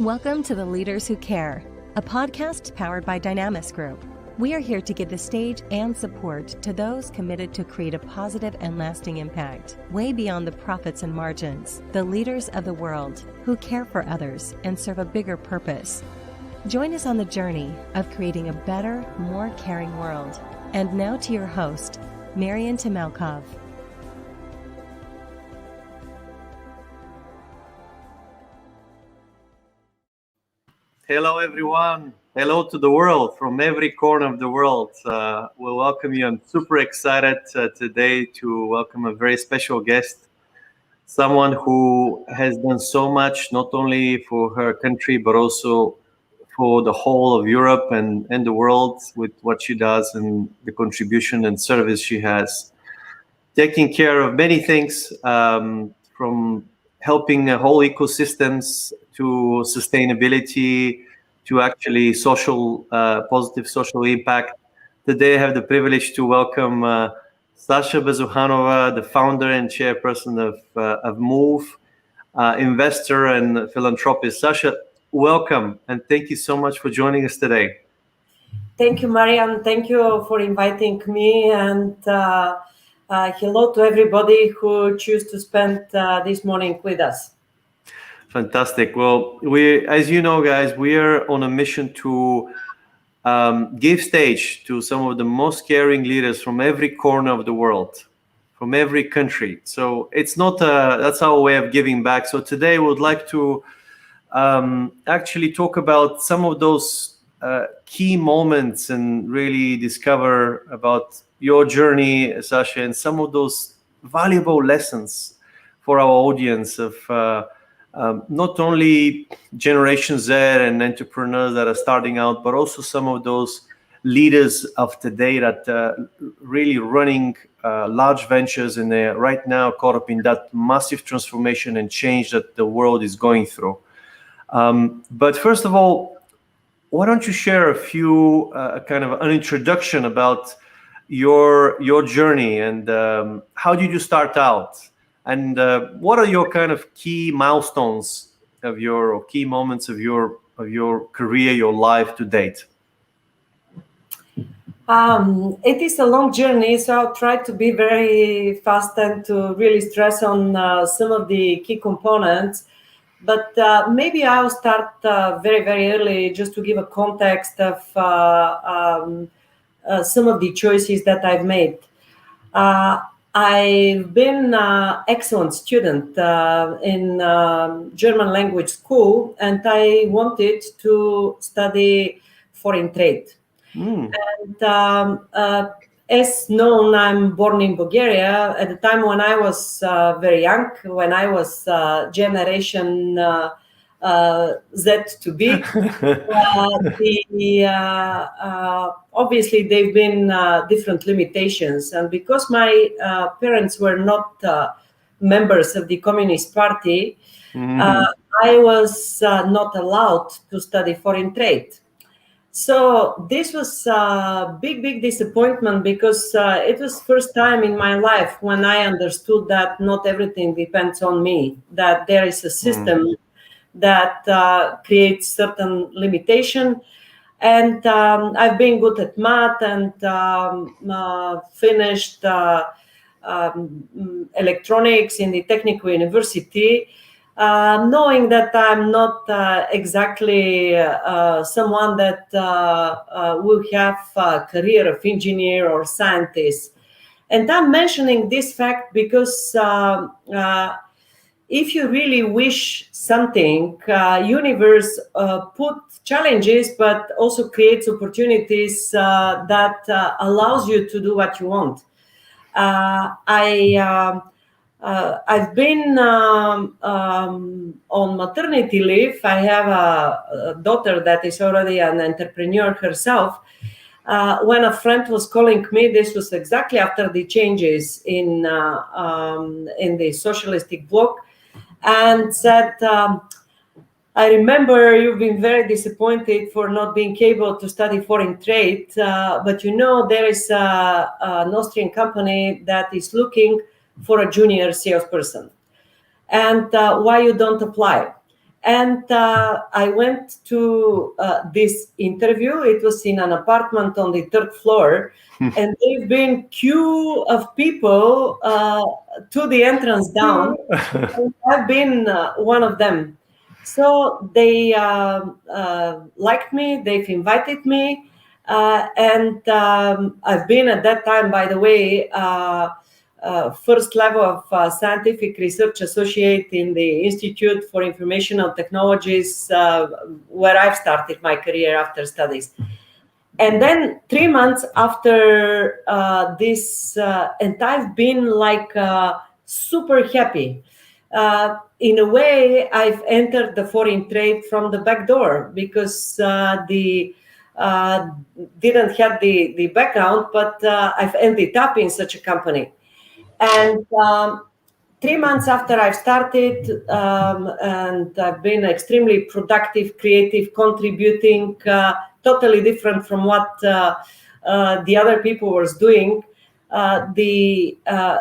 Welcome to The Leaders Who Care, a podcast powered by Dynamis Group. We are here to give the stage and support to those committed to create a positive and lasting impact, way beyond the profits and margins, the leaders of the world who care for others and serve a bigger purpose. Join us on the journey of creating a better, more caring world. And now to your host, Marian Temelkov. Hello, everyone. Hello to the world from every corner of the world. We'll welcome you. I'm super excited today to welcome a very special guest, someone who has done so much, not only for her country, but also for the whole of Europe and the world with what she does and the contribution and service she has. Taking care of many things, from helping whole ecosystems to sustainability, to actually positive social impact. Today I have the privilege to welcome Sasha Bezuhanova, the founder and chairperson of Move, investor and philanthropist. Sasha, welcome, and thank you so much for joining us today. Thank you, Marian. Thank you for inviting me, and hello to everybody who choose to spend this morning with us. Fantastic. Well, as you know, guys, we are on a mission to give stage to some of the most caring leaders from every corner of the world, from every country. So it's not that's our way of giving back. So today we would like to actually talk about some of those key moments and really discover about your journey, Sasha, and some of those valuable lessons for our audience of not only Generation Z and entrepreneurs that are starting out, but also some of those leaders of today that really running large ventures and they're right now caught up in that massive transformation and change that the world is going through. But first of all, why don't you share a few kind of an introduction about your journey and how did you start out? And what are your kind of key milestones of or key moments of your career, your life to date? It is a long journey, so I'll try to be very fast and to really stress on some of the key components. But maybe I'll start very, very early just to give a context of some of the choices that I've made. I've been an excellent student in German language school, and I wanted to study foreign trade. And as known, I'm born in Bulgaria. At the time when I was very young, when I was Generation Z to be, obviously they've been different limitations. And because my parents were not members of the Communist Party, I was not allowed to study foreign trade. So this was a big, big disappointment because it was first time in my life when I understood that not everything depends on me, that there is a system that creates certain limitation. And I've been good at math and finished electronics in the technical university, knowing that I'm not exactly someone that will have a career of engineer or scientist. And I'm mentioning this fact because if you really wish something, universe put challenges, but also creates opportunities that allows you to do what you want. I've been on maternity leave. I have a daughter that is already an entrepreneur herself. When a friend was calling me, this was exactly after the changes in the socialistic bloc, and said, I remember you've been very disappointed for not being able to study foreign trade, but you know there is an Austrian company that is looking for a junior salesperson, and why you don't apply? And I went to this interview. It was in an apartment on the third floor, and there've been queue of people to the entrance down. And I've been one of them. So they liked me. They've invited me, and I've been at that time, by the way, first level of scientific research associate in the Institute for Informational Technologies, where I've started my career after studies. And then 3 months after this, and I've been like super happy. In a way, I've entered the foreign trade from the back door, because didn't have the background, but I've ended up in such a company. And 3 months after I've started, and I've been extremely productive, creative, contributing, totally different from what the other people was doing. The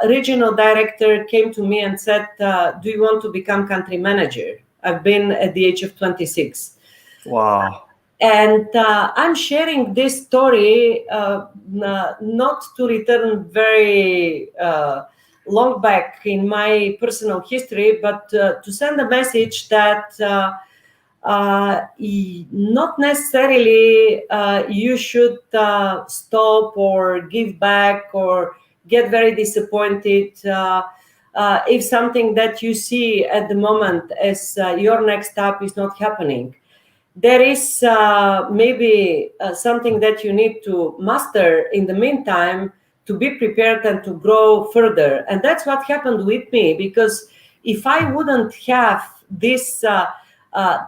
regional director came to me and said, do you want to become country manager? I've been at the age of 26. Wow. And I'm sharing this story not to return very long back in my personal history, but to send a message that not necessarily you should stop or give back or get very disappointed if something that you see at the moment as your next step is not happening. There is maybe something that you need to master in the meantime to be prepared and to grow further. And that's what happened with me, because if I wouldn't have this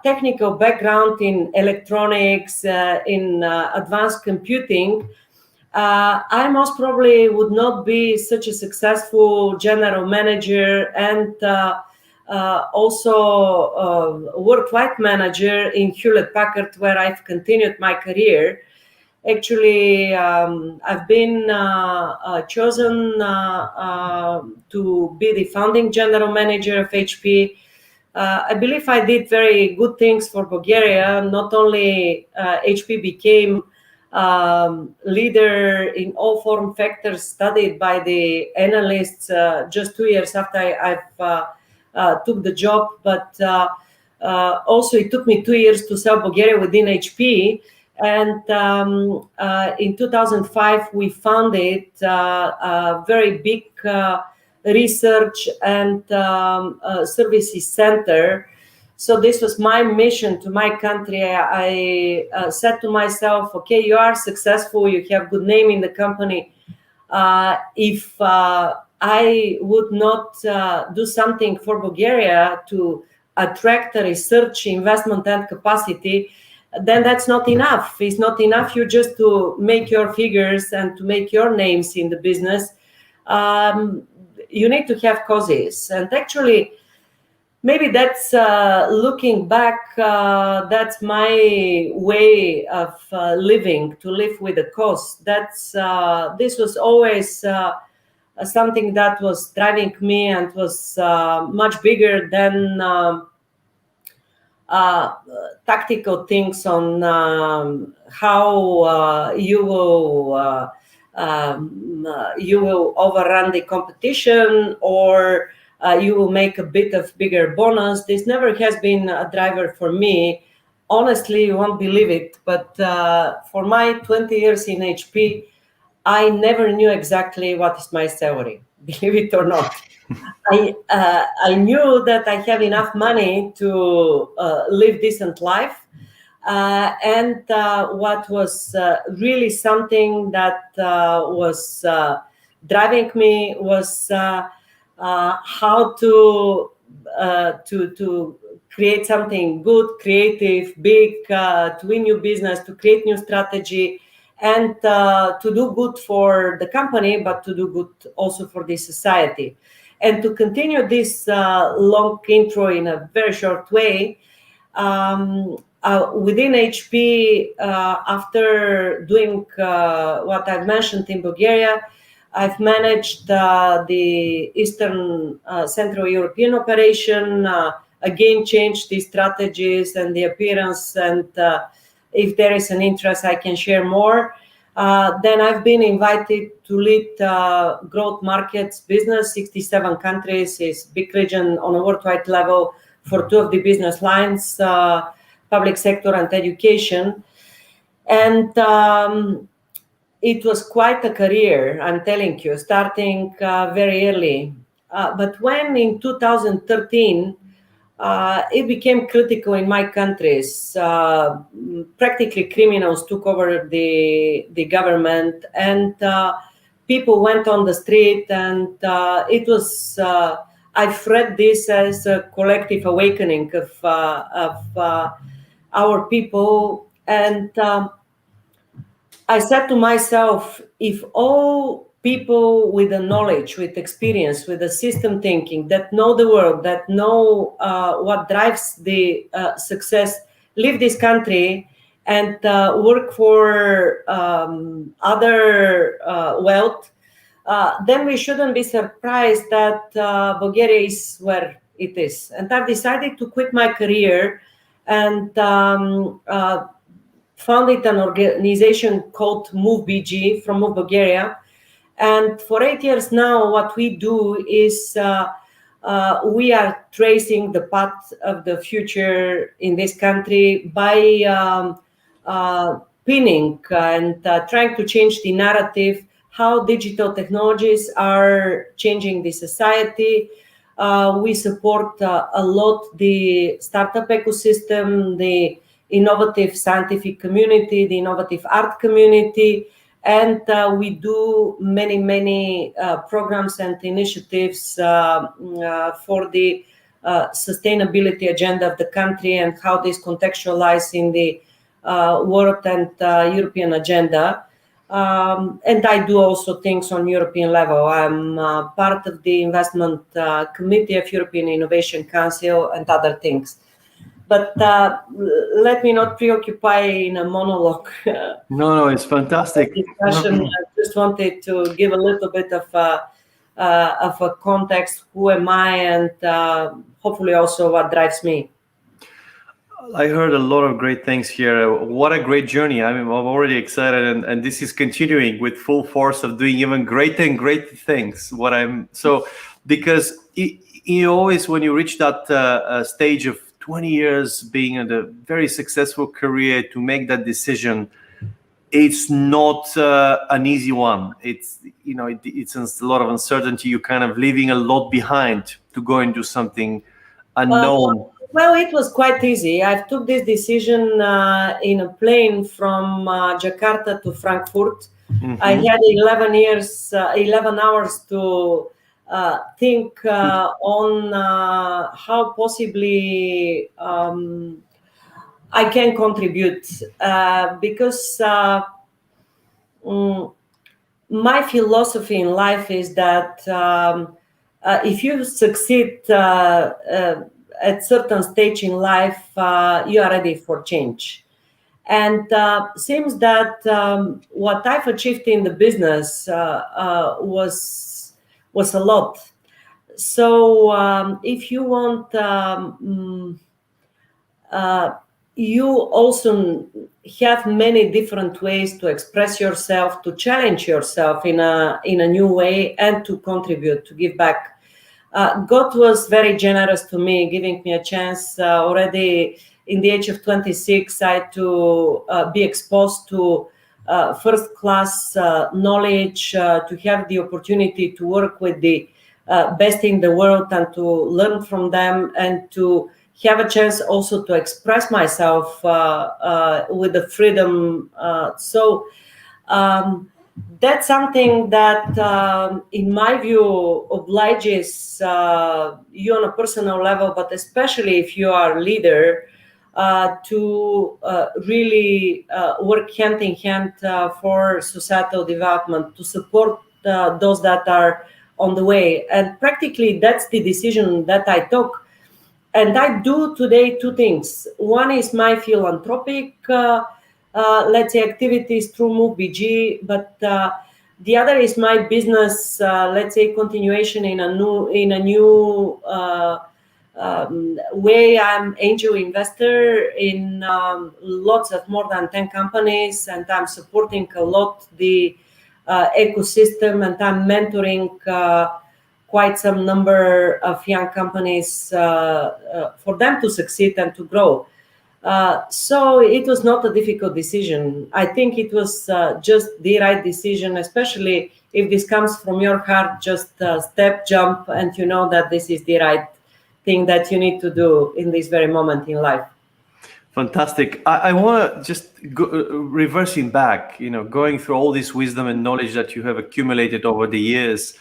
technical background in electronics, in advanced computing, I most probably would not be such a successful general manager and also worldwide manager in Hewlett-Packard, where I've continued my career. Actually, I've been chosen to be the founding general manager of HP. I believe I did very good things for Bulgaria. Not only HP became leader in all form factors studied by the analysts just 2 years after I've took the job, but also it took me 2 years to sell Bulgaria within HP. And in 2005, we founded a very big research and services center. So this was my mission to my country. I said to myself, okay, you are successful, you have good name in the company. If I would not do something for Bulgaria to attract a research investment and capacity, then that's not enough. It's not enough you just to make your figures and to make your names in the business. You need to have causes. And actually, maybe that's looking back, that's my way of living, to live with a cause. That's this was always something that was driving me and was much bigger than tactical things on how you will overrun the competition, or you will make a bit of bigger bonus. This never has been a driver for me. Honestly, you won't believe it, but for my 20 years in HP, I never knew exactly what is my salary, believe it or not. I knew that I have enough money to live decent life. And what was really something that was driving me was how to create something good, creative, big, to win new business, to create new strategy, and to do good for the company, but to do good also for the society. And to continue this long intro in a very short way, within HP, after doing what I've mentioned in Bulgaria, I've managed the Eastern Central European operation. again change the strategies and the appearance. And if there is an interest, I can share more. Then I've been invited to lead growth markets business. 67 countries is big region on a worldwide level for 2 of the business lines, public sector and education. And it was quite a career, I'm telling you, starting very early. But when in 2013, it became critical in my countries. Practically criminals took over the government, and people went on the street, and it was, I've read this as a collective awakening of our people. And I said to myself, if all people with the knowledge, with experience, with the system thinking, that know the world, that know what drives the success, leave this country and work for other wealth, then we shouldn't be surprised that Bulgaria is where it is. And I've decided to quit my career and founded an organization called Move.bg from Move Bulgaria. And for 8 years now, what we do is we are tracing the path of the future in this country by pinning and trying to change the narrative, how digital technologies are changing the society. We support a lot the startup ecosystem, the innovative scientific community, the innovative art community, and we do many programs and initiatives for the sustainability agenda of the country and how this contextualizes in the world and European agenda. And I do also things on European level. I'm part of the investment committee of European Innovation Council and other things. But let me not preoccupy in a monologue. No, it's fantastic. Discussion. I just wanted to give a little bit of a context. Who am I, and hopefully also what drives me. I heard a lot of great things here. What a great journey. I mean, I'm already excited, and this is continuing with full force of doing even greater and greater things. Because you always, when you reach that stage of 20 years being in a very successful career, to make that decision, it's not an easy one. It's a lot of uncertainty. You're kind of leaving a lot behind to go and do something unknown. Well, it was quite easy. I took this decision in a plane from Jakarta to Frankfurt. Mm-hmm. I had 11 hours to think on how possibly I can contribute, because my philosophy in life is that if you succeed at certain stage in life, you are ready for change. And seems that what I've achieved in the business was a lot. So if you want, you also have many different ways to express yourself, to challenge yourself in a new way, and to contribute, to give back. God was very generous to me, giving me a chance already in the age of 26. I had to be exposed to first-class knowledge, to have the opportunity to work with the best in the world and to learn from them, and to have a chance also to express myself with the freedom. So that's something that, in my view, obliges you on a personal level, but especially if you are a leader, to really work hand in hand for societal development, to support those that are on the way. And practically that's the decision that I took. And I do today two things. One is my philanthropic let's say activities through Move.bg, but the other is my business, let's say continuation in a new way I'm angel investor in lots of more than 10 companies, and I'm supporting a lot the ecosystem, and I'm mentoring quite some number of young companies for them to succeed and to grow. So it was not a difficult decision. I think it was just the right decision, especially if this comes from your heart. Just step, jump, and you know that this is the right thing that you need to do in this very moment in life. Fantastic. I want to just go, reversing back, going through all this wisdom and knowledge that you have accumulated over the years.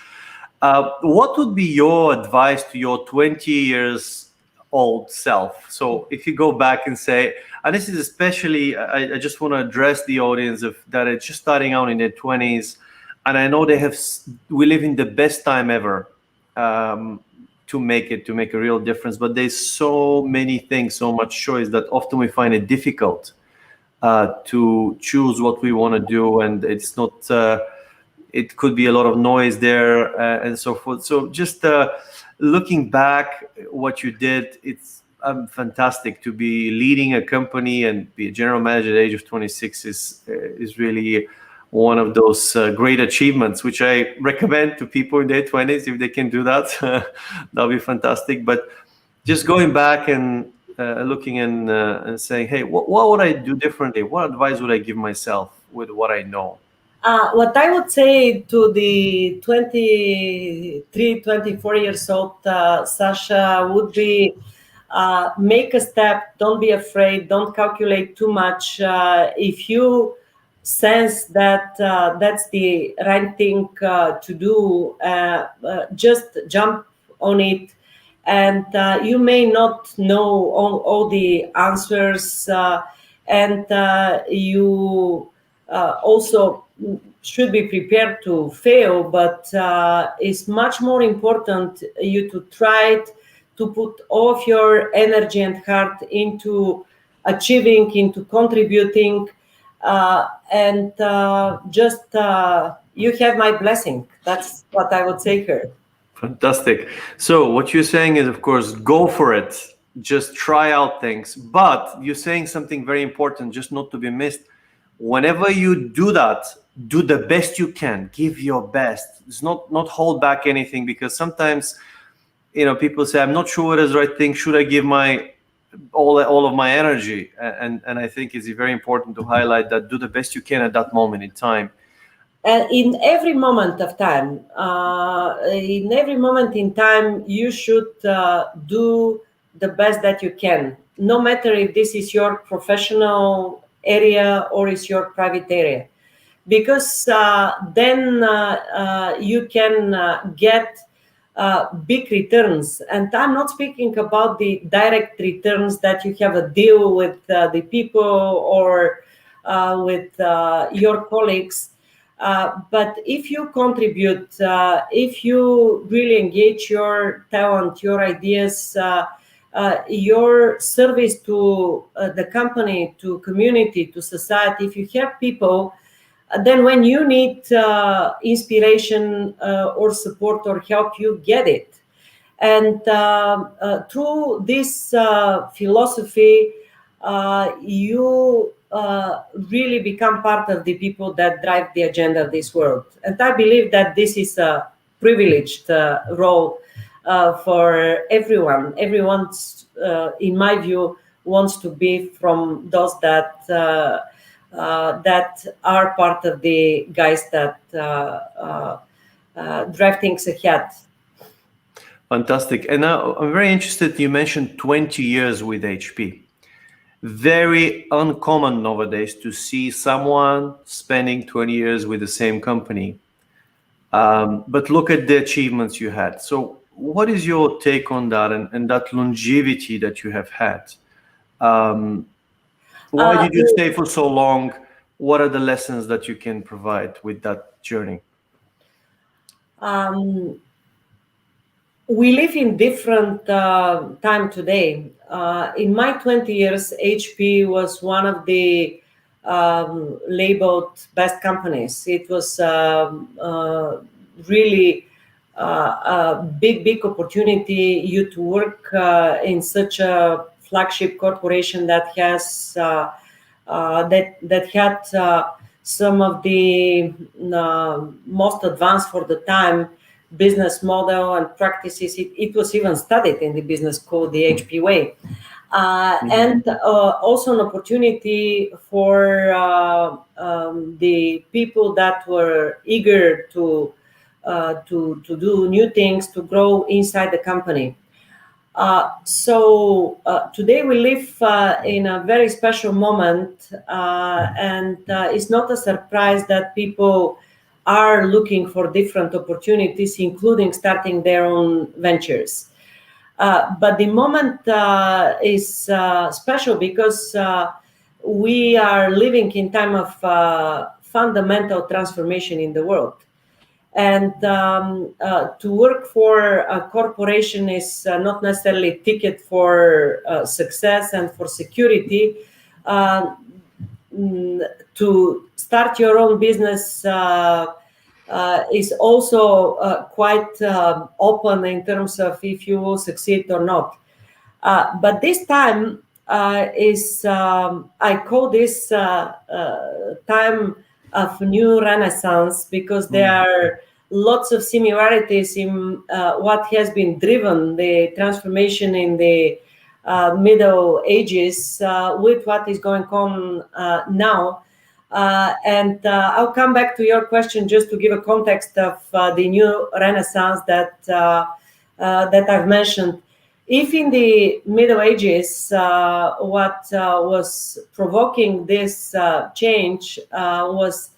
What would be your advice to your 20 years old self? So if you go back and say, and this is especially, I just want to address the audience that are just starting out in their 20s, and I know we live in the best time ever to make a real difference, but there's so many things, so much choice that often we find it difficult to choose what we want to do, and it's not. It could be a lot of noise there and so forth. So just looking back, what you did, it's fantastic to be leading a company and be a general manager at the age of 26 is really one of those great achievements, which I recommend to people in their 20s. If they can do that, that'll be fantastic. But just going back and looking and saying, hey, what would I do differently? What advice would I give myself with what I know? What I would say to the 23, 24 years old Sasha would be make a step, don't be afraid, don't calculate too much. If you sense that that's the right thing to do, just jump on it. And you may not know all the answers, and you also should be prepared to fail, but it's much more important you to try it, to put all of your energy and heart into achieving, into contributing, and just you have my blessing. That's what I would say here. Fantastic. So what you're saying is, of course, go for it. Just try out things. But you're saying something very important, just not to be missed. Whenever you do that, do the best you can. Give your best. It's not hold back anything, because sometimes, people say, I'm not sure what is the right thing. Should I give my all of my energy? And I think it's very important to highlight that do the best you can at that moment in time. In every moment of time, you should do the best that you can, no matter if this is your professional area or is your private area, because then you can get big returns. And I'm not speaking about the direct returns that you have a deal with the people or with your colleagues. But if you contribute, if you really engage your talent, your ideas, your service to the company, to community, to society, if you help people, then when you need inspiration or support or help, you get it. And through this philosophy, you really become part of the people that drive the agenda of this world. And I believe that this is a privileged role for everyone. Everyone, in my view, wants to be from those that are part of the guys that drive things ahead. Fantastic. And now I'm very interested, you mentioned 20 years with HP. Very uncommon nowadays to see someone spending 20 years with the same company. But look at the achievements you had. So what is your take on that and that longevity that you have had? Why did you stay for so long? What are the lessons that you can provide with that journey? We live in different time today. In my 20 years, HP was one of the labeled best companies. It was really big opportunity you to work in such a flagship corporation that has that had some of the most advanced for the time business model and practices. It was even studied in the business code, the HP way. And also an opportunity for the people that were eager to do new things, to grow inside the company. So today we live in a very special moment, and it's not a surprise that people are looking for different opportunities, including starting their own ventures. But the moment is special because we are living in time of fundamental transformation in the world. And to work for a corporation is not necessarily a ticket for success and for security. To start your own business is also quite open in terms of if you will succeed or not. But this time is, I call this time of new renaissance, because there are lots of similarities in what has been driven the transformation in the Middle Ages with what is going on now. And I'll come back to your question just to give a context of the new renaissance that I've mentioned. If in the Middle Ages, what was provoking this change was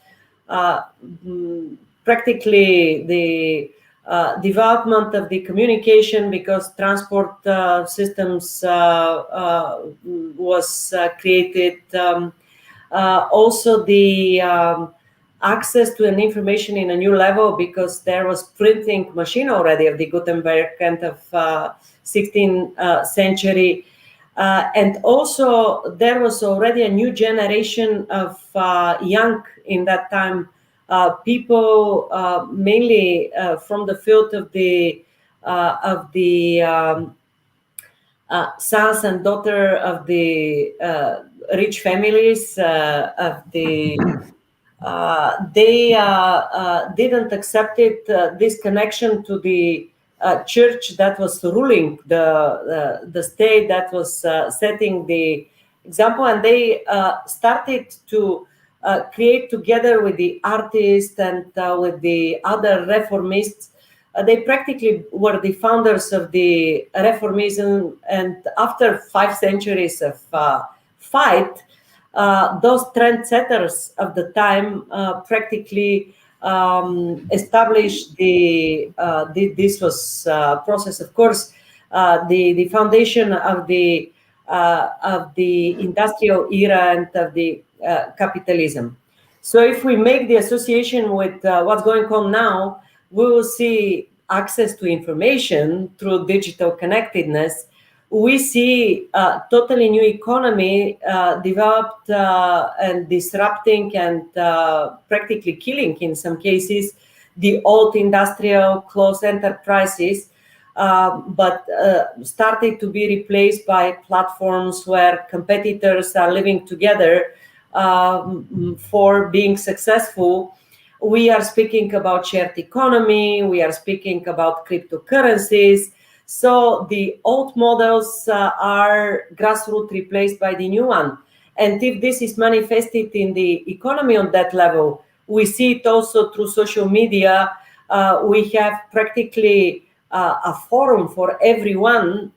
practically the development of the communication, because transport systems was created. Also the access to an information in a new level, because there was printing machine already of the Gutenberg end of 16th century. And also there was already a new generation of young in that time people, mainly from the field of the sons and daughter of the rich families of the they didn't accept it, this connection to the church that was ruling the state, that was setting the example, and they started to create together with the artists and with the other reformists. They practically were the founders of the Reformism, and after 5 centuries of fight, those trendsetters of the time practically established this was process, of course, the foundation of the industrial era and of the capitalism. So if we make the association with what's going on now, we will see access to information through digital connectedness. We see a totally new economy developed and disrupting and practically killing, in some cases, the old industrial closed enterprises, but started to be replaced by platforms where competitors are living together for being successful. We are speaking about shared economy. We are speaking about cryptocurrencies. So the old models are grassroots replaced by the new one. And if this is manifested in the economy on that level, we see it also through social media. We have practically a forum for everyone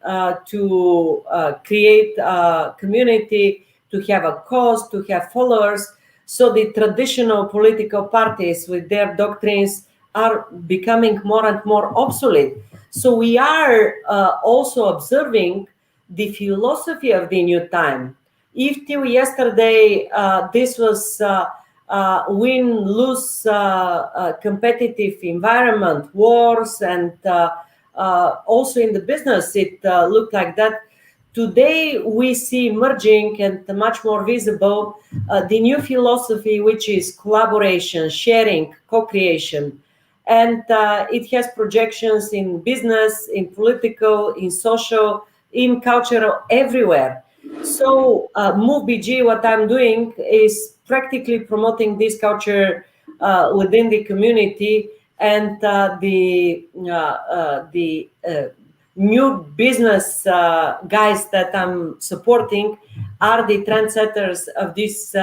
to create a community, to have a cause, to have followers. So the traditional political parties with their doctrines are becoming more and more obsolete. So we are also observing the philosophy of the new time. If till yesterday this was win-lose competitive environment, wars, and also in the business it looked like that, today we see emerging and much more visible the new philosophy, which is collaboration, sharing, co-creation. and it has projections in business, in political, in social, in cultural, everywhere. So Move.bg, what I'm doing is practically promoting this culture within the community, and the new business guys that I'm supporting are the trendsetters of this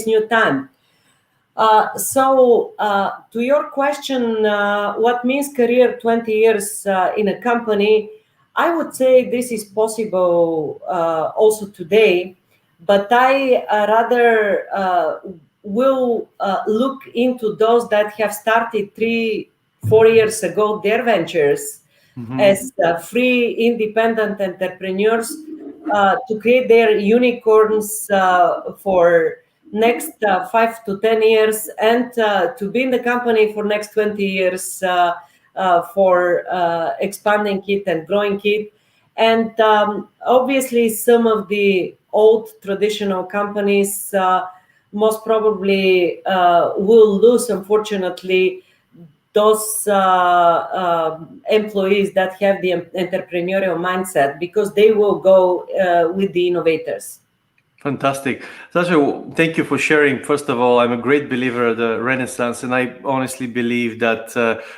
new time. So to your question, what means career 20 years in a company? I would say this is possible also today, but I rather will look into those that have started 3-4 years ago their ventures as free independent entrepreneurs to create their unicorns for next 5 to 10 years, and to be in the company for next 20 years for expanding it and growing it. And obviously some of the old traditional companies most probably will lose, unfortunately, those employees that have the entrepreneurial mindset, because they will go with the innovators. Fantastic. Sasha, thank you for sharing. First of all, I'm a great believer of the Renaissance, and I honestly believe that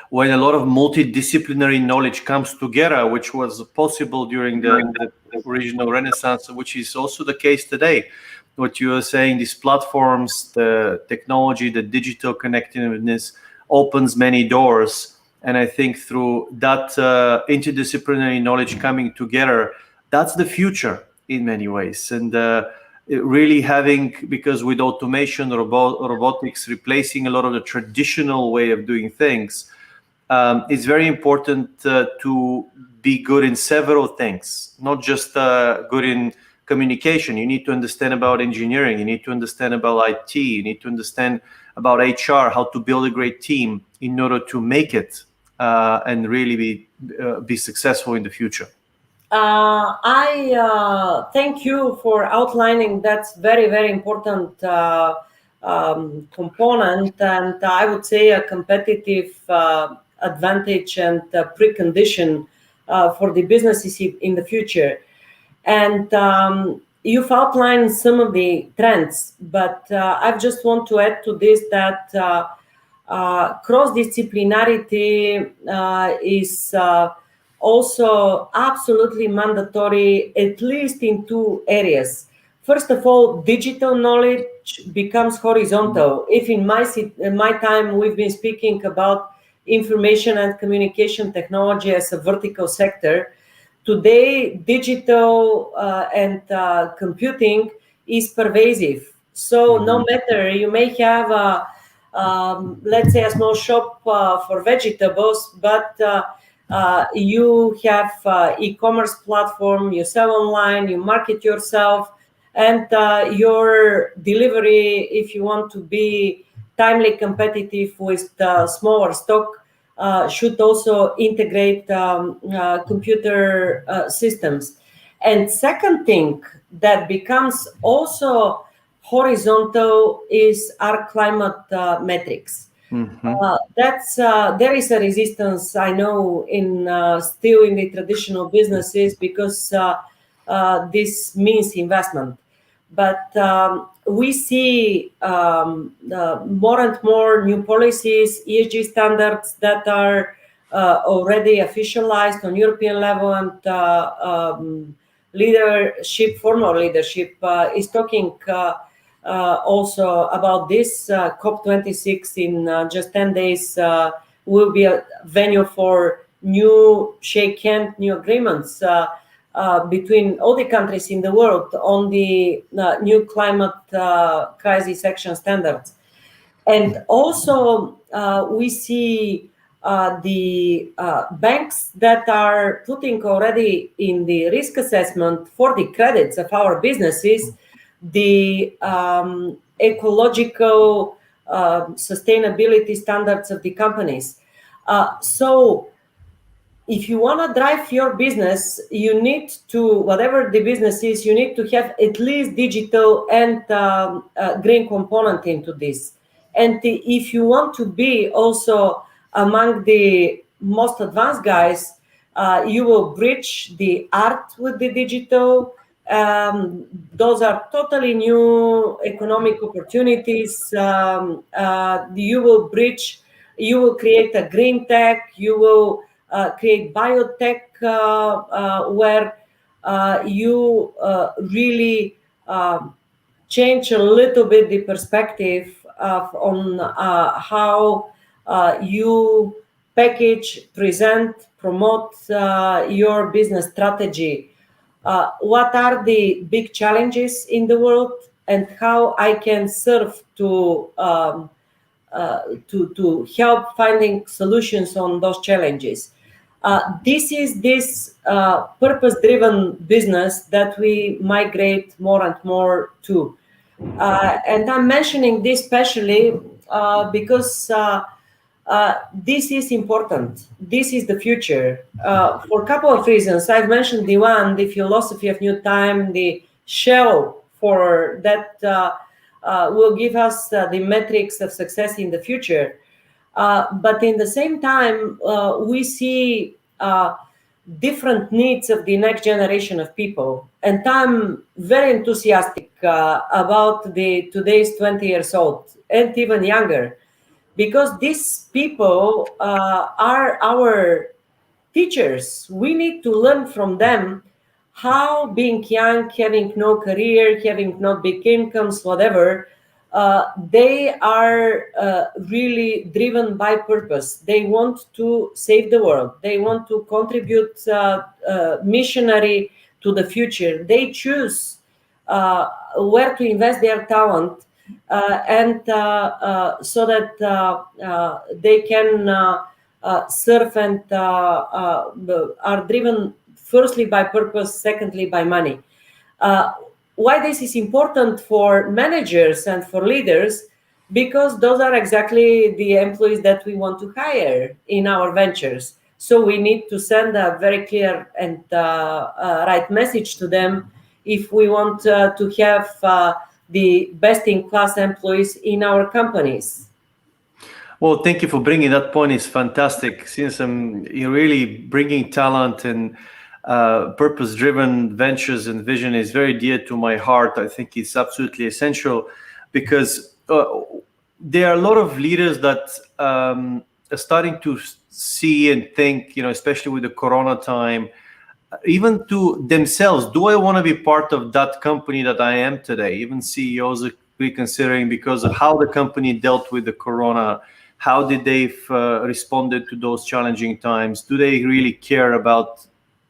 when a lot of multidisciplinary knowledge comes together, which was possible during the original Renaissance, which is also the case today, what you are saying, these platforms, the technology, the digital connectedness opens many doors. And I think through that interdisciplinary knowledge coming together, that's the future in many ways. And really having, because with automation, robotics replacing a lot of the traditional way of doing things, it's very important to be good in several things, not just good in communication. You need to understand about engineering, you need to understand about IT, you need to understand about HR, how to build a great team in order to make it and really be successful in the future. I thank you for outlining that's very, very important component, and I would say a competitive advantage and precondition for the businesses in the future. And you've outlined some of the trends, but I just want to add to this that cross-disciplinarity is also absolutely mandatory, at least in 2 areas. First of all, digital knowledge becomes horizontal. If in my time we've been speaking about information and communication technology as a vertical sector, today digital and computing is pervasive. So no matter, you may have let's say a small shop for vegetables, but you have e-commerce platform, you sell online, you market yourself, and your delivery, if you want to be timely competitive with smaller stock, should also integrate computer systems. And second thing that becomes also horizontal is our climate metrics. There is a resistance, I know, in still in the traditional businesses, because this means investment. But we see more and more new policies, ESG standards that are already officialized on European level, and leadership, formal leadership, is talking also about this. COP26 in just 10 days will be a venue for new shake hand, new agreements between all the countries in the world on the new climate crisis action standards. And also we see the banks that are putting already in the risk assessment for the credits of our businesses the ecological sustainability standards of the companies. So if you want to drive your business, you need to, whatever the business is, you need to have at least digital and green component into this. And if you want to be also among the most advanced guys, you will bridge the art with the digital. Those are totally new economic opportunities. You will bridge, you will create a green tech, you will create biotech where you really change a little bit the perspective on how you package, present, promote your business strategy. What are the big challenges in the world, and how I can serve to help finding solutions on those challenges. This is this purpose-driven business that we migrate more and more to. And I'm mentioning this especially because this is important. This is the future for a couple of reasons. I've mentioned the one, the philosophy of new time, the shell for that will give us the metrics of success in the future. But in the same time, we see different needs of the next generation of people. And I'm very enthusiastic about the today's 20 years old and even younger, because these people are our teachers. We need to learn from them how being young, having no career, having no big incomes, whatever, they are really driven by purpose. They want to save the world. They want to contribute missionary to the future. They choose where to invest their talent, and so that they can serve and are driven firstly by purpose, secondly by money. Why this is important for managers and for leaders? Because those are exactly the employees that we want to hire in our ventures. So we need to send a very clear and right message to them if we want to have the best-in-class employees in our companies. Well, thank you for bringing that point. It's fantastic, since you're really bringing talent and purpose-driven ventures and vision is very dear to my heart. I think it's absolutely essential, because there are a lot of leaders that are starting to see and think, especially with the Corona time, even to themselves, do I want to be part of that company that I am today? Even CEOs are reconsidering because of how the company dealt with the Corona. How did they responded to those challenging times? Do they really care about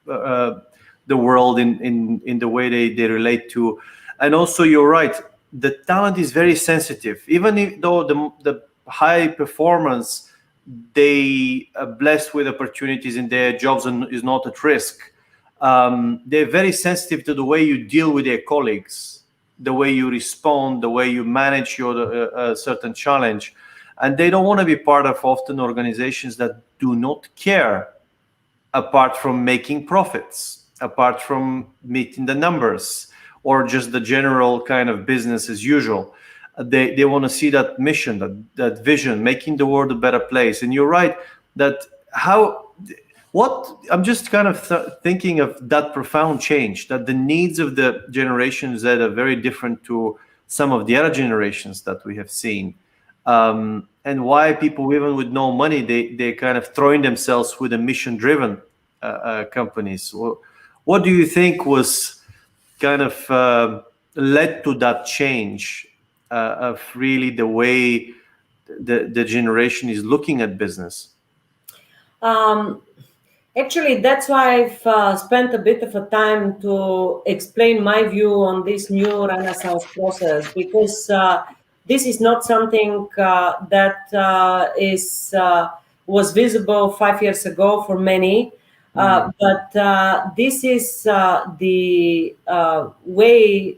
the world in the way they relate to? And also, you're right, the talent is very sensitive. Even though the high performance, they are blessed with opportunities in their jobs and is not at risk. They're very sensitive to the way you deal with their colleagues, the way you respond, the way you manage your certain challenge. And they don't want to be part of often organizations that do not care, apart from making profits, apart from meeting the numbers, or just the general kind of business as usual. They want to see that mission, that vision, making the world a better place. And you're right, that I'm just kind of thinking of that profound change, that the needs of the generations that are very different to some of the other generations that we have seen. And why people, even with no money, they're kind of throwing themselves with a mission-driven companies. What do you think was kind of led to that change of really the way the generation is looking at business? Actually, that's why I've spent a bit of a time to explain my view on this new Renaissance process, because this is not something that was visible 5 years ago for many, but this is the way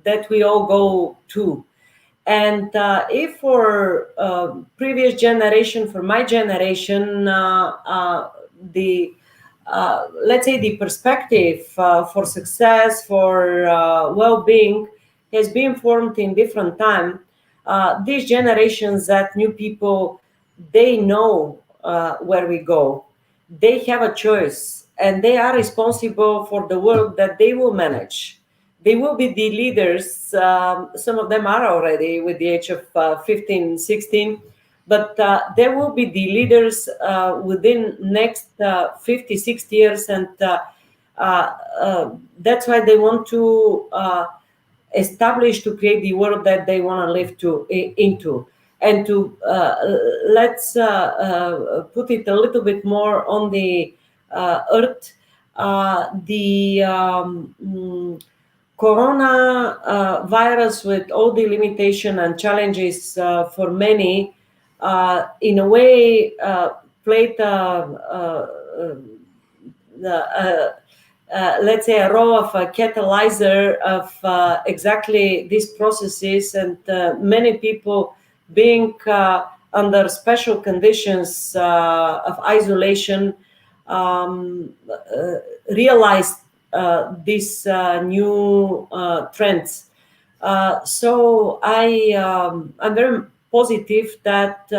that we all go to. And if for previous generation, for my generation, let's say the perspective for success, for well-being has been formed in different time. these generations, that new people, they know where we go. They have a choice, and they are responsible for the work that they will manage. They will be the leaders. Some of them are already with the age of 15, 16, but they will be the leaders within next 50, 60 years. And that's why they want to establish, to create the world that they want to live into. And to let's put it a little bit more on the earth. The corona virus, with all the limitation and challenges for many, in a way played let's say a role of a catalyzer of exactly these processes, and many people being under special conditions of isolation realized these new trends. So I'm very positive that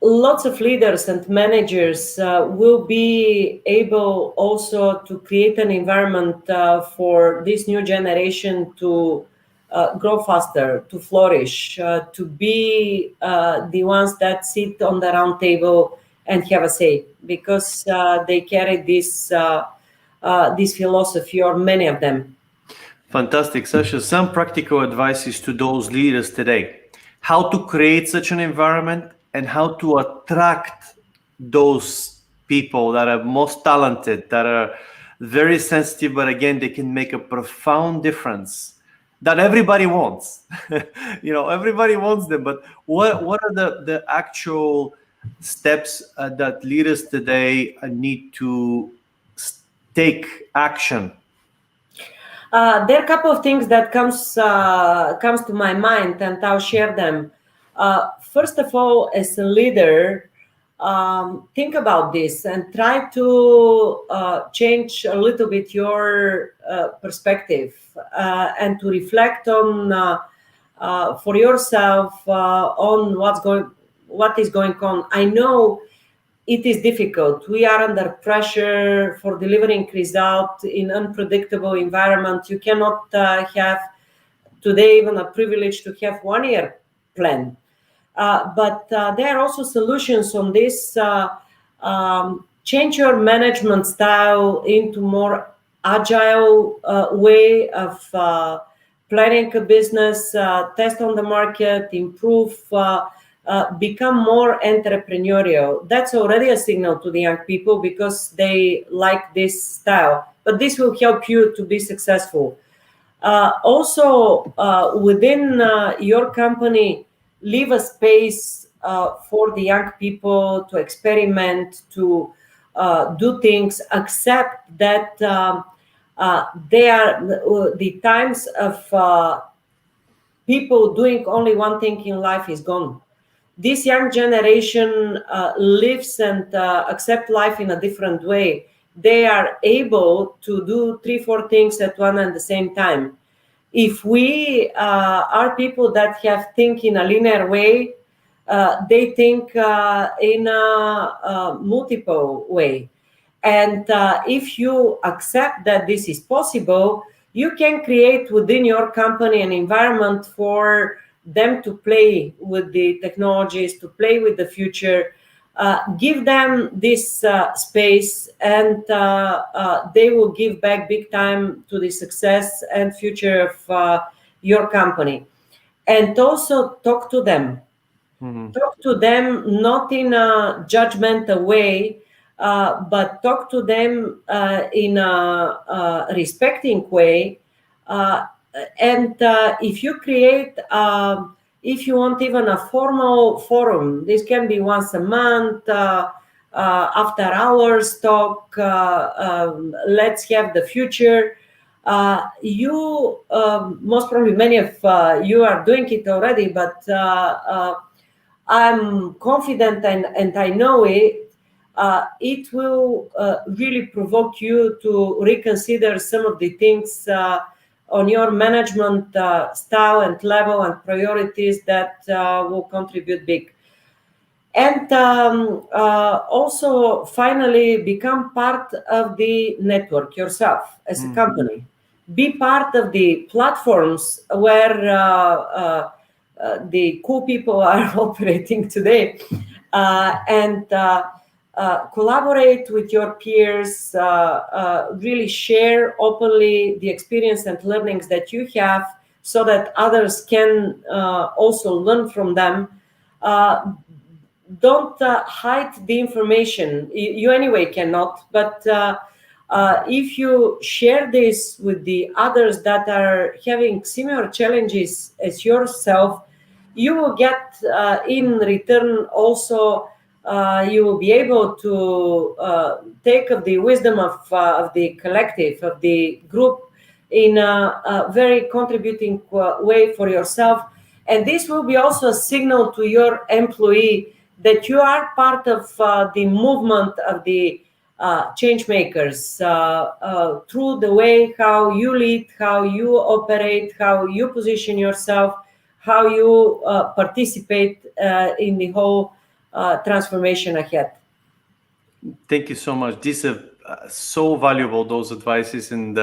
lots of leaders and managers will be able also to create an environment for this new generation to grow faster, to flourish, to be the ones that sit on the round table and have a say, because they carry this philosophy, or many of them. Fantastic, Sasha. Some practical advices to those leaders today: how to create such an environment, and how to attract those people that are most talented, that are very sensitive, but again, they can make a profound difference, that everybody wants. Everybody wants them, but what are the actual steps that leaders today need to take action? There are a couple of things that comes to my mind, and I'll share them. First of all, as a leader, think about this and try to change a little bit your perspective and to reflect on for yourself on what is going on. I know it is difficult. We are under pressure for delivering results in unpredictable environment. You cannot have today even a privilege to have 1 year plan. But there are also solutions on this. Change your management style into more agile way of planning a business, test on the market, improve, become more entrepreneurial. That's already a signal to the young people because they like this style. But this will help you to be successful. Also, within your company, leave a space for the young people to experiment, to do things, accept that they are the times of people doing only one thing in life is gone. This young generation lives and accept life in a different way. They are able to do 3-4 things at one and the same time. If we are people that have think in a linear way, they think in a multiple way. And if you accept that this is possible, you can create within your company an environment for them to play with the technologies, to play with the future. Give them this space, and they will give back big time to the success and future of your company. And also talk to them. Mm-hmm. Talk to them not in a judgmental way, but talk to them in a respecting way. And if you create, if you want even a formal forum, this can be once a month, after hours talk, let's have the future. You, most probably many of you are doing it already, but I'm confident and I know it. It will really provoke you to reconsider some of the things on your management style and level and priorities that will contribute big. And also finally become part of the network yourself as a company. Be part of the platforms where the cool people are operating today, and collaborate with your peers, really share openly the experience and learnings that you have so that others can also learn from them. Don't hide the information. You anyway cannot, but if you share this with the others that are having similar challenges as yourself, you will get in return also, you will be able to take of the wisdom of the collective, of the group, in a very contributing way for yourself. And this will be also a signal to your employee that you are part of the movement of the changemakers through the way how you lead, how you operate, how you position yourself, how you participate in the whole transformation ahead. Thank you so much. These are so valuable, those advices. And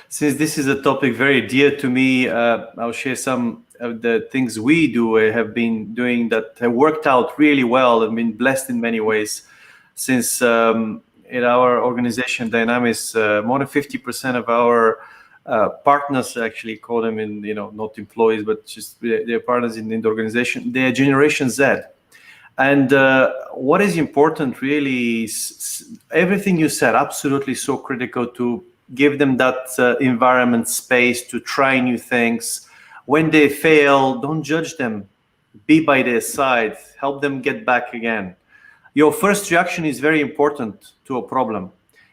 since this is a topic very dear to me, I'll share some of the things we have been doing that have worked out really well and been blessed in many ways. Since in our organization Dynamics, more than 50% of our partners, actually call them in, not employees, but just they're partners in the organization, they're Generation Z. And what is important really is everything you said, absolutely so critical to give them that environment, space to try new things. When they fail, don't judge them. Be by their side. Help them get back again. Your first reaction is very important to a problem.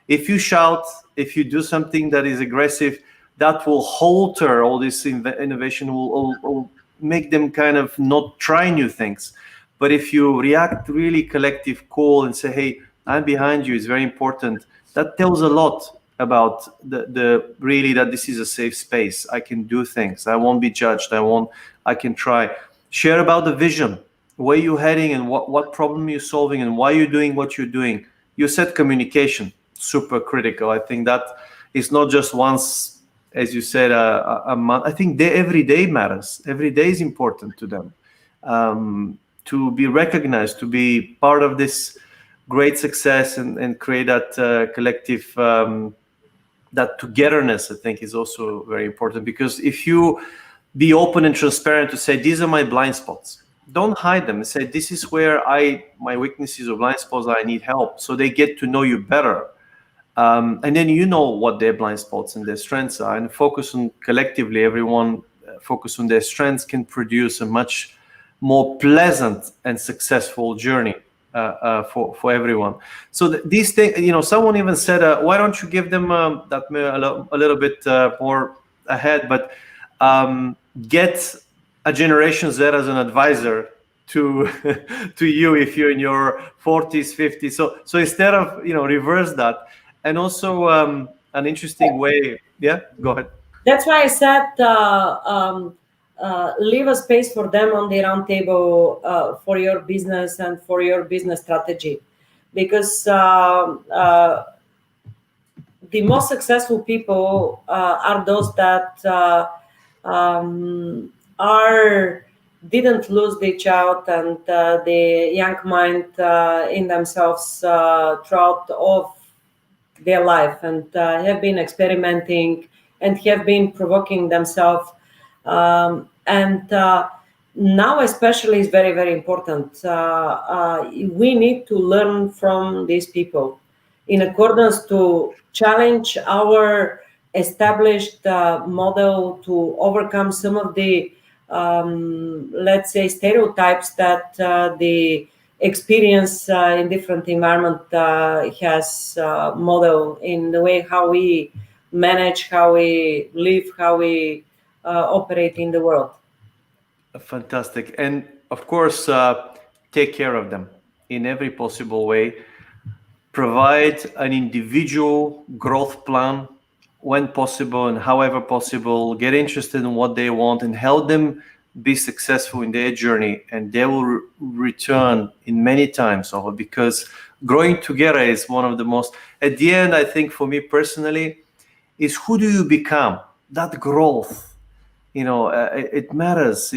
If you shout, if you do something that is aggressive, that will halter all this innovation, will make them kind of not try new things. But if you react really collective, cool, and say, hey, I'm behind you, it's very important. That tells a lot about the really that this is a safe space. I can do things. I won't be judged. I can try. Share about the vision, where you're heading and what problem you're solving and why you're doing what you're doing. You said communication, super critical. I think that is not just once, as you said, a month. I think every day matters. Every day is important to them. To be recognized, to be part of this great success and create that collective, that togetherness, I think is also very important. Because if you be open and transparent to say, these are my blind spots, don't hide them and say, this is where my weaknesses or blind spots, I need help. So they get to know you better. And then you know what their blind spots and their strengths are, and focus on collectively, everyone focus on their strengths can produce a much more pleasant and successful journey for everyone. So these things, someone even said, why don't you give them that a little bit more ahead, but get a Generation Z as an advisor to to you if you're in your 40s, 50s. So instead of reverse that, and also an interesting way. Yeah, go ahead. That's why I said leave a space for them on the round table for your business and for your business strategy, because the most successful people are those that didn't lose the child and the young mind in themselves throughout all of their life, and have been experimenting and have been provoking themselves. And now especially is very, very important. We need to learn from these people in accordance to challenge our established model, to overcome some of the, let's say, stereotypes that the experience in different environment has model in the way how we manage, how we live, how we operate in the world. Fantastic. And of course, take care of them in every possible way. Provide an individual growth plan when possible and however possible, get interested in what they want and help them be successful in their journey, and they will return in many times over, because growing together is one of the most, at the end, I think for me personally, is who do you become? That growth, it matters,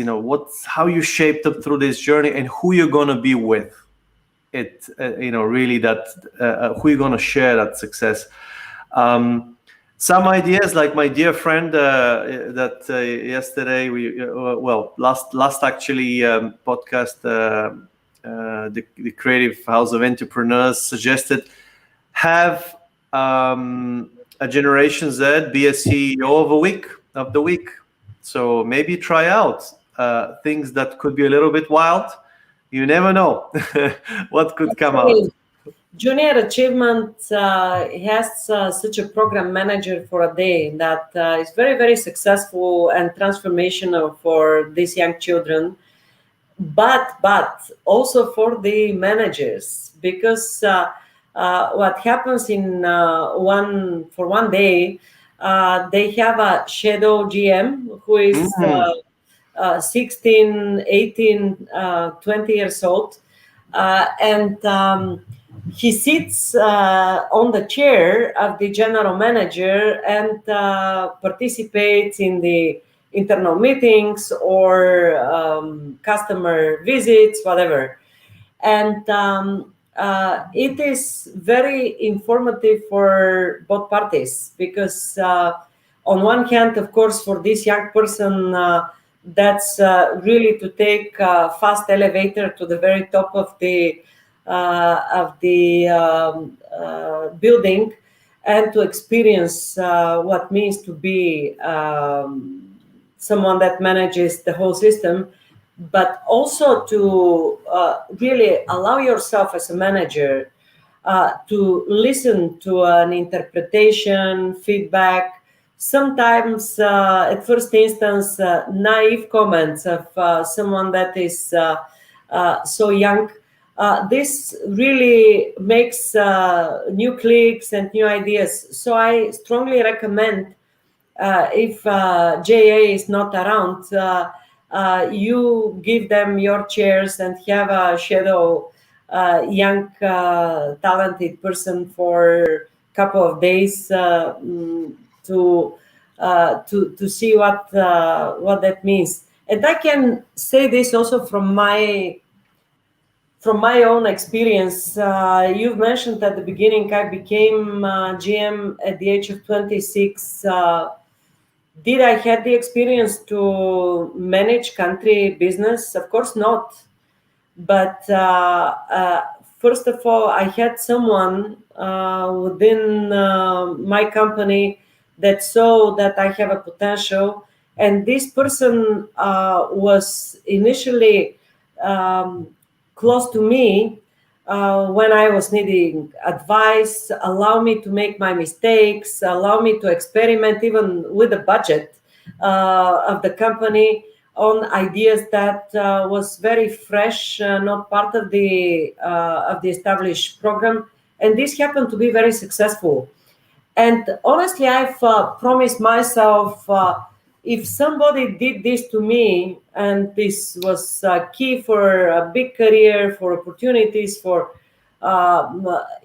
how you shaped up through this journey and who you're going to be with it, really that who you're going to share that success. Some ideas, like my dear friend that yesterday last actually podcast, the Creative House of Entrepreneurs suggested, have a Generation Z be a CEO of the week. So maybe try out things that could be a little bit wild. You never know what could come out. Junior Achievement has such a program manager for a day that is very, very successful and transformational for these young children, but also for the managers, because what happens in one day, they have a shadow GM who is 16, 18, 20 years old, and he sits on the chair of the general manager and participates in the internal meetings or customer visits, whatever. And it is very informative for both parties, because on one hand, of course, for this young person, that's really to take a fast elevator to the very top of the building, and to experience what means to be someone that manages the whole system, but also to really allow yourself as a manager to listen to an interpretation, feedback, sometimes at first instance naive comments of someone that is so young. This really makes new clicks and new ideas. So I strongly recommend, if JA is not around, you give them your chairs and have a shadow young talented person for a couple of days to see what that means. And I can say this also from my own experience. You've mentioned at the beginning, I became GM at the age of 26. Did I have the experience to manage country business? Of course not. But first of all, I had someone within my company that saw that I have a potential. And this person was initially close to me when I was needing advice, allow me to make my mistakes, allow me to experiment even with the budget of the company on ideas that was very fresh, not part of the established program. And this happened to be very successful. And honestly, I've promised myself, if somebody did this to me, and this was key for a big career, for opportunities, for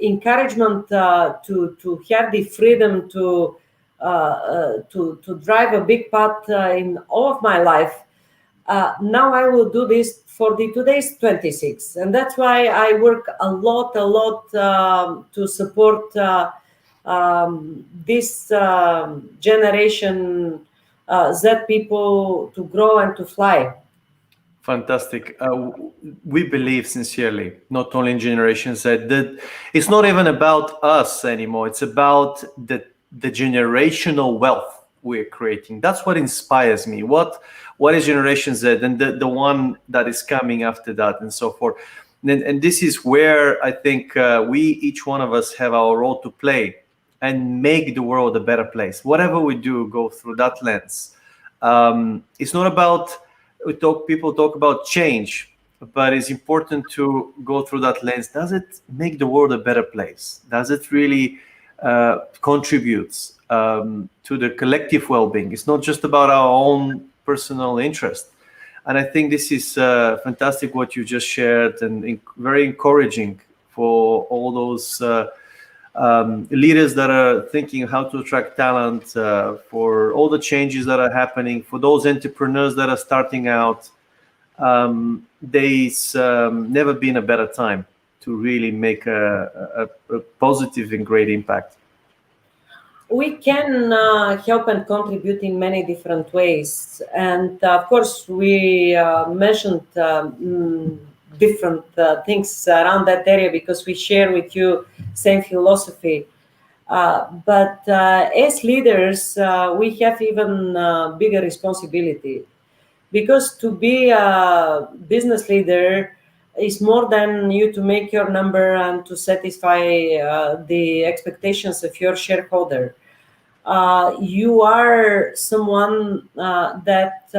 encouragement to have the freedom to drive a big path in all of my life, now I will do this for the today's 26. And that's why I work a lot to support this generation Z people to grow and to fly. Fantastic. We believe sincerely, not only in Generation Z, that it's not even about us anymore. It's about the generational wealth we're creating. That's what inspires me. What is Generation Z, and the one that is coming after that, and so forth. And this is where I think each one of us have our role to play and make the world a better place. Whatever we do, go through that lens. It's not about, people talk about change, but it's important to go through that lens. Does it make the world a better place? Does it really contributes to the collective well-being. It's not just about our own personal interest. And I think this is fantastic what you just shared, and very encouraging for all those leaders that are thinking how to attract talent, for all the changes that are happening, for those entrepreneurs that are starting out. There's never been a better time to really make a positive and great impact. We can help and contribute in many different ways. And of course, we mentioned different things around that area because we share with you same philosophy. But as leaders, we have even bigger responsibility, because to be a business leader is more than you to make your number and to satisfy the expectations of your shareholder. You are someone that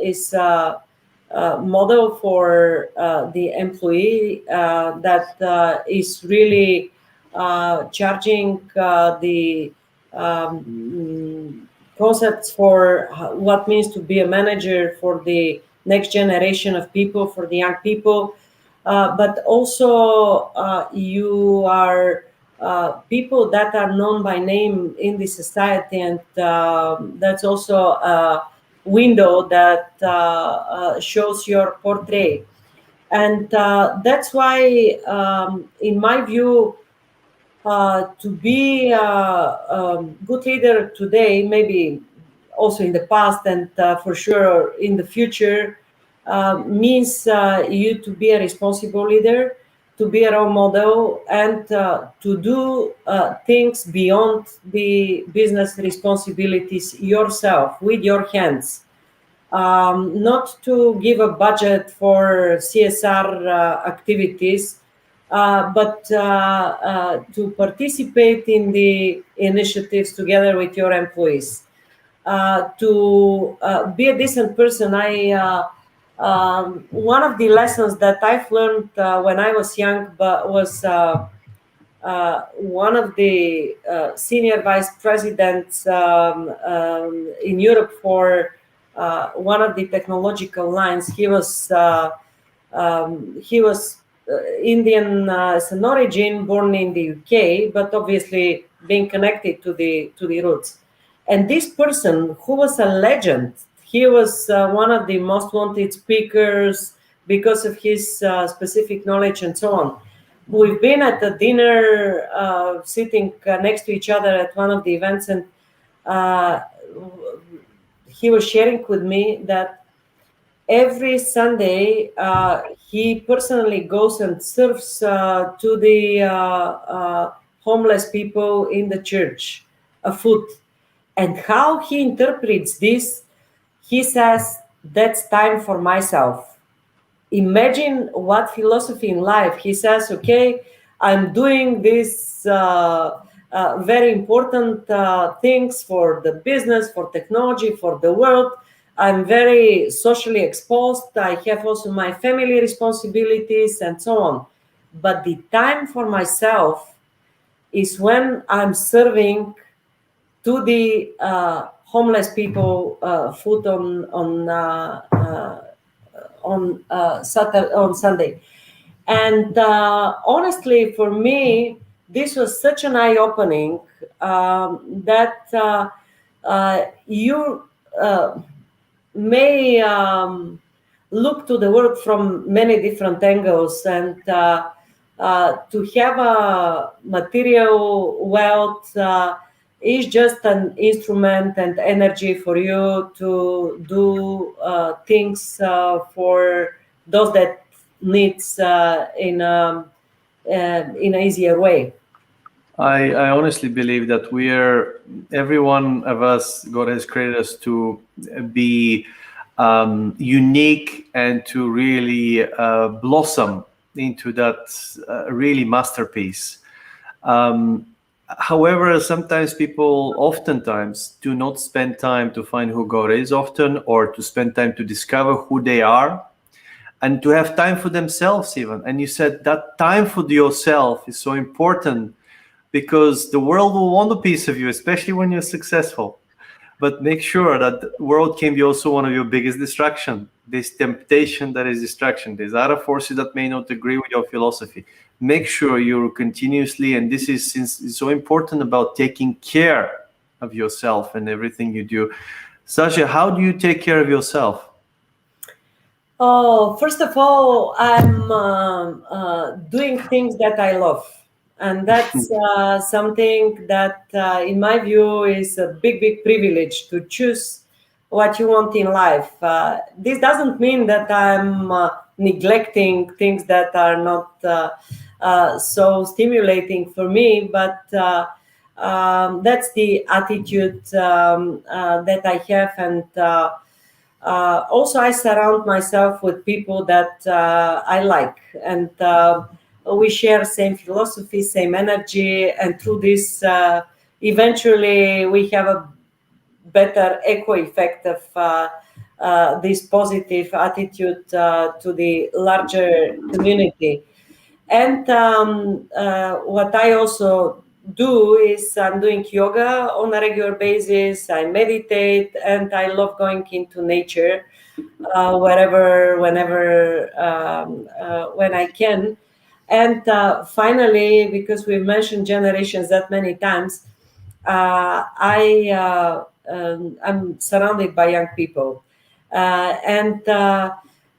is a model for the employee, that is really charging the concepts for what means to be a manager for the next generation of people, for the young people. But also you are people that are known by name in the society, and that's also a window that shows your portrait. And that's why, in my view, to be a good leader today, maybe also in the past, and for sure in the future, means you to be a responsible leader, to be a role model, and to do things beyond the business responsibilities yourself with your hands. Not to give a budget for CSR activities, but to participate in the initiatives together with your employees. To be a decent person, one of the lessons that I've learned when I was young was one of the senior vice presidents in Europe for one of the technological lines. He was Indian as an origin, born in the UK, but obviously being connected to the roots. And this person, who was a legend, he was one of the most wanted speakers because of his specific knowledge and so on. We've been at a dinner, sitting next to each other at one of the events, and he was sharing with me that every Sunday, he personally goes and serves to the homeless people in the church food. And how he interprets this, he says, that's time for myself. Imagine what philosophy in life. He says, okay, I'm doing this very important things for the business, for technology, for the world. I'm very socially exposed. I have also my family responsibilities and so on. But the time for myself is when I'm serving to the homeless people food on Sunday. And honestly, for me, this was such an eye-opening that you may look to the world from many different angles, and to have a material wealth is just an instrument and energy for you to do things for those that needs in an easier way. I honestly believe that every one of us, God has created us to be unique and to really blossom into that really masterpiece. However, sometimes people oftentimes do not spend time to find who God is often, or to spend time to discover who they are, and to have time for themselves even. And you said that time for yourself is so important. because the world will want a piece of you, especially when you're successful. But make sure that the world can be also one of your biggest distraction. This temptation that is distraction. There's other forces that may not agree with your philosophy. Make sure you're continuously, and this is since it's so important about taking care of yourself and everything you do. Sasha, how do you take care of yourself? Oh, first of all, I'm doing things that I love. And that's something that, in my view, is a big, big privilege to choose what you want in life. This doesn't mean that I'm neglecting things that are not so stimulating for me, but that's the attitude that I have. And also, I surround myself with people that I like, and we share same philosophy, same energy, and through this, eventually, we have a better echo effect of this positive attitude to the larger community. And what I also do is I'm doing yoga on a regular basis. I meditate, and I love going into nature wherever, whenever, when I can. And finally, because we've mentioned generations that many times, I'm surrounded by young people, and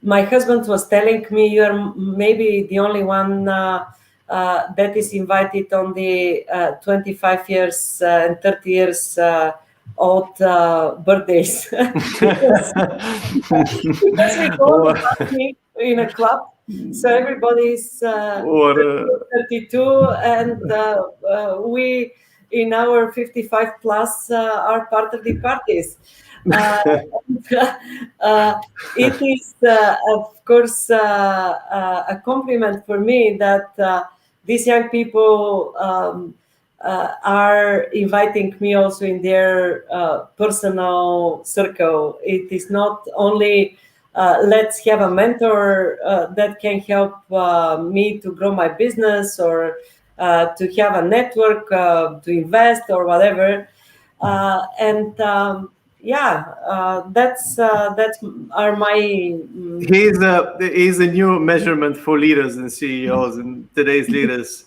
my husband was telling me, "You're maybe the only one that is invited on the 25 years and 30 years old birthdays." because we go to party in a club, so everybody's 32, and we in our 55 plus are part of the parties. It is, of course, a compliment for me that these young people are inviting me also in their personal circle. It is not only let's have a mentor that can help me to grow my business, or to have a network to invest or whatever. That's are my. He's a new measurement for leaders and CEOs and today's leaders.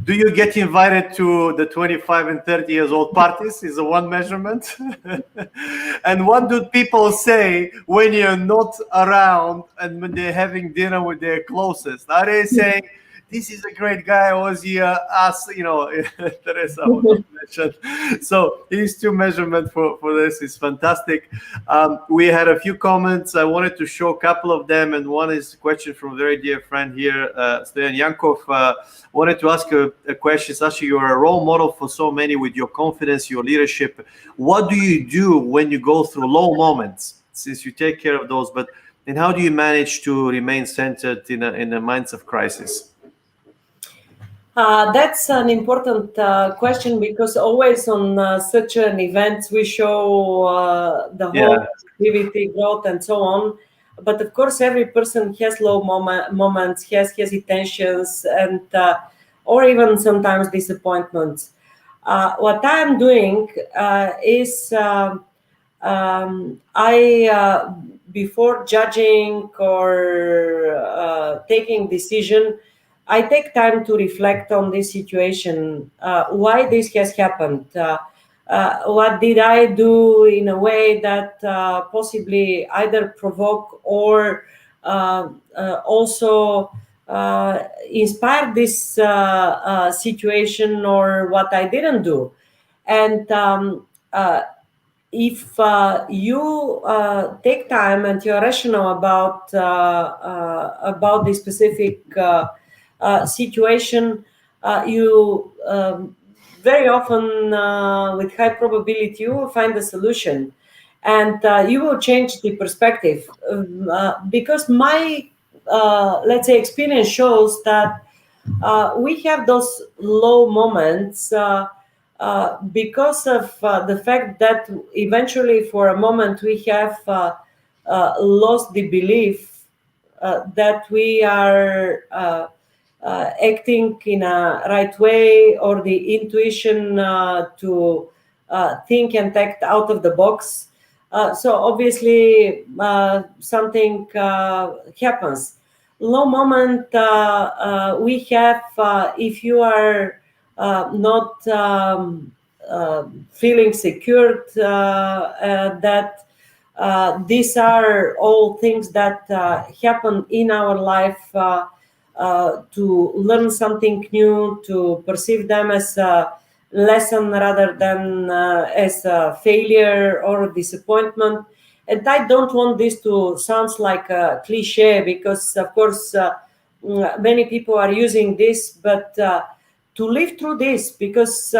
Do you get invited to the 25 and 30 years old parties? Is a one measurement. And what do people say when you're not around and when they're having dinner with their closest? Are they saying, "This is a great guy," or is he Teresa was not mentioned. So these two measurements for this is fantastic. We had a few comments. I wanted to show a couple of them, and one is a question from a very dear friend here, Stoyan Yankov. Wanted to ask a question. Sasha, you're a role model for so many with your confidence, your leadership. What do you do when you go through low moments, since you take care of those, and how do you manage to remain centered in the minds of crisis? That's an important question, because always on such an event we show the whole activity, growth, and so on. But of course, every person has low moments, has hesitations, and or even sometimes disappointments. What I'm doing is I before judging or taking decision, I take time to reflect on this situation, why this has happened, what did I do in a way that possibly either provoke or also inspire this situation, or what I didn't do. And if you take time and you're rational about the specific situation, you very often, with high probability, you will find a solution, and you will change the perspective. Because my, let's say, experience shows that we have those low moments because of the fact that eventually, for a moment, we have lost the belief that we are acting in a right way, or the intuition to think and act out of the box. So obviously something happens. No moment we have, if you are not feeling secured, that these are all things that happen in our life, to learn something new, to perceive them as a lesson rather than as a failure or a disappointment. And I don't want this to sound like a cliche, because of course many people are using this, but to live through this, because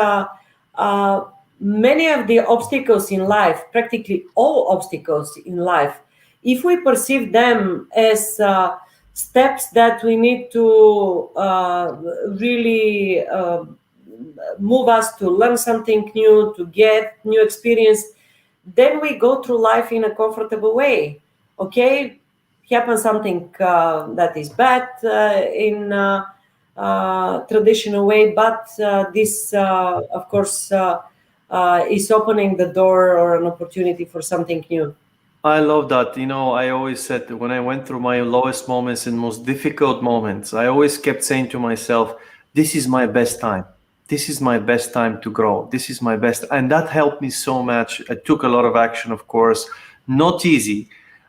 many of the obstacles in life, practically all obstacles in life, if we perceive them as steps that we need to really move us to learn something new, to get new experience, then we go through life in a comfortable way. Okay, happens something that is bad in traditional way, but this of course is opening the door or an opportunity for something new. I love that. I always said that when I went through my lowest moments and most difficult moments, I always kept saying to myself, this is my best time. This is my best time to grow. This is my best. And that helped me so much. I took a lot of action, of course, not easy,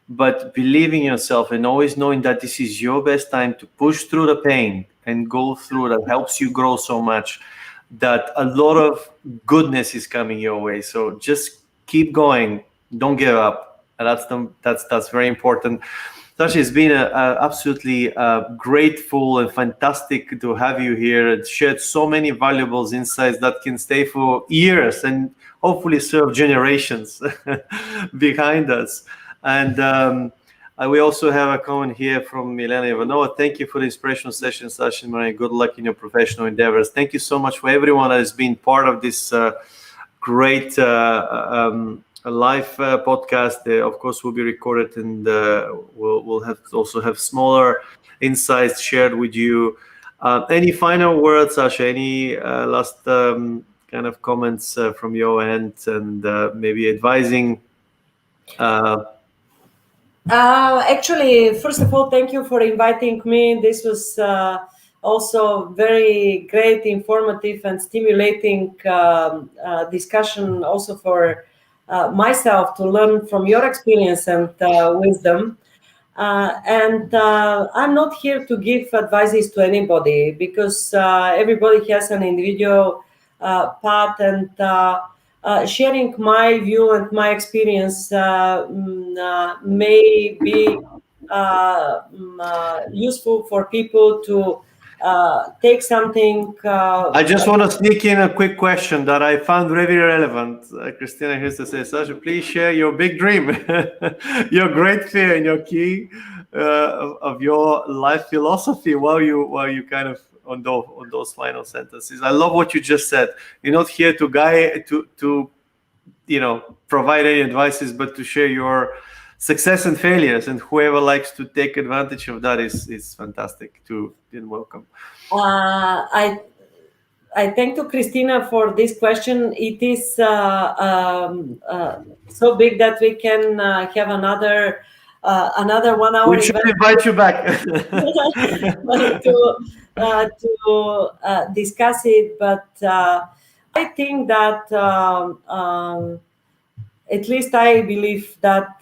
but believing in yourself and always knowing that this is your best time to push through the pain and go through, that helps you grow so much, that a lot of goodness is coming your way. So just keep going. Don't give up. And that's very important. Sasha, it's been absolutely grateful and fantastic to have you here and shared so many valuable insights that can stay for years and hopefully serve generations behind us. And we also have a comment here from Milena Ivanova. Thank you for the inspirational session, Sasha and Maria. Good luck in your professional endeavors. Thank you so much for everyone that has been part of this great a live podcast. Of course, will be recorded, and we'll also have smaller insights shared with you. Any final words, Sasha? Any last kind of comments from your end, and maybe advising? Actually, first of all, thank you for inviting me. This was also very great, informative, and stimulating discussion, also for myself to learn from your experience and wisdom. And I'm not here to give advices to anybody, because everybody has an individual path, and sharing my view and my experience may be useful for people to take something. I just want to sneak in a quick question that I found very relevant. Christina used to say, Sasha, please share your big dream, your great fear, and your key of your life philosophy while you kind of on those final sentences. I love what you just said. You're not here to provide any advices, but to share your success and failures, and whoever likes to take advantage of that is fantastic too, and welcome. I thank to Christina for this question. It is so big that we can have another 1 hour. We should invite you back to discuss it. But I think that at least I believe that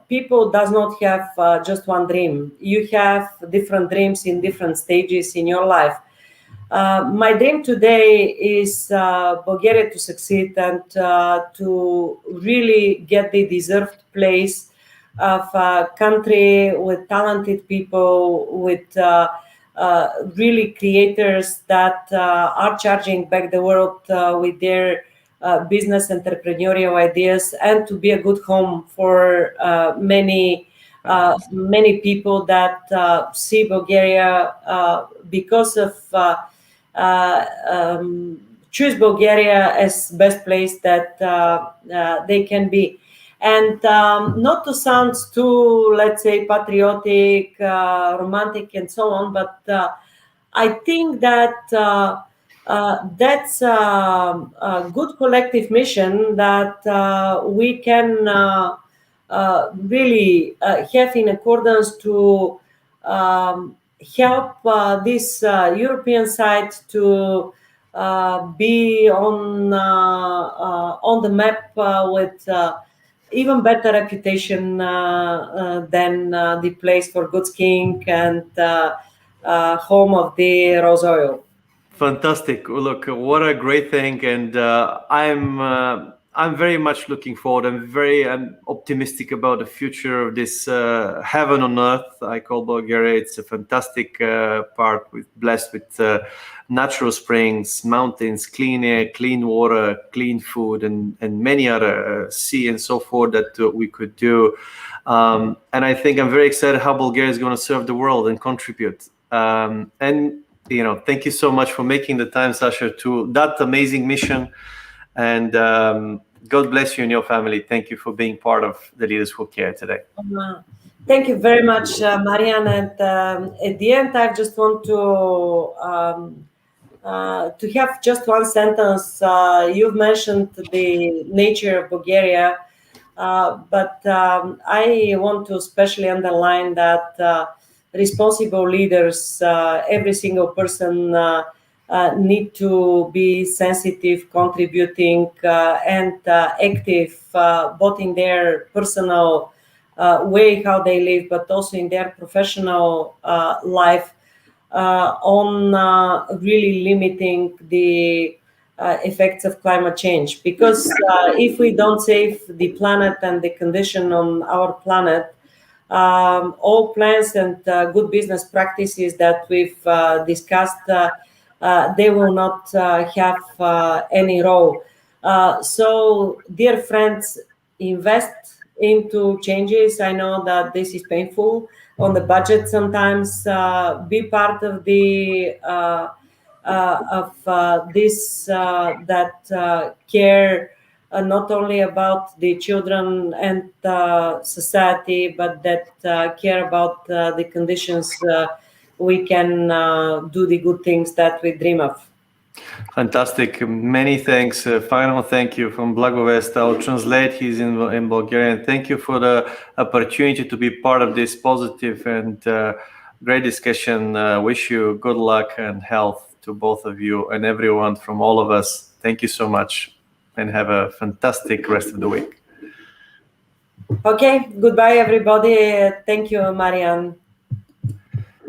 people does not have just one dream. You have different dreams in different stages in your life. My dream today is Bulgaria to succeed, and to really get the deserved place of a country with talented people, with really creators that are charging back the world with their business entrepreneurial ideas, and to be a good home for many people that see Bulgaria because of choose Bulgaria as best place that they can be. And not to sound too, let's say, patriotic, romantic, and so on, but I think that that's a good collective mission that we can really have in accordance to help this European side to be on the map with even better reputation than the place for good skiing and home of the rose oil. Fantastic. Look, what a great thing. And I'm very much looking forward. I'm optimistic about the future of this heaven on earth. I call Bulgaria. It's a fantastic part blessed with natural springs, mountains, clean air, clean water, clean food, and many other sea and so forth that we could do. And I think I'm very excited how Bulgaria is going to serve the world and contribute. And thank you so much for making the time, Sasha, to that amazing mission. And God bless you and your family. Thank you for being part of the Leaders Who Care today. Thank you very much, Marian. And at the end, I just want to have just one sentence. You've mentioned the nature of Bulgaria, but I want to especially underline that responsible leaders, every single person need to be sensitive, contributing, and active, both in their personal way how they live, but also in their professional life, on really limiting the effects of climate change. Because if we don't save the planet and the condition on our planet, all plans and good business practices that we've discussed, they will not have any role. So, dear friends, invest into changes. I know that this is painful on the budget sometimes. Be part of the this that care not only about the children and society, but that care about the conditions we can do the good things that we dream of. Fantastic. Many thanks. Final thank you from Blagovest. I'll translate. He's in Bulgarian. Thank you for the opportunity to be part of this positive and great discussion. Wish you good luck and health to both of you and everyone from all of us. Thank you so much and have a fantastic rest of the week. Okay. Goodbye, everybody. Thank you, Marian.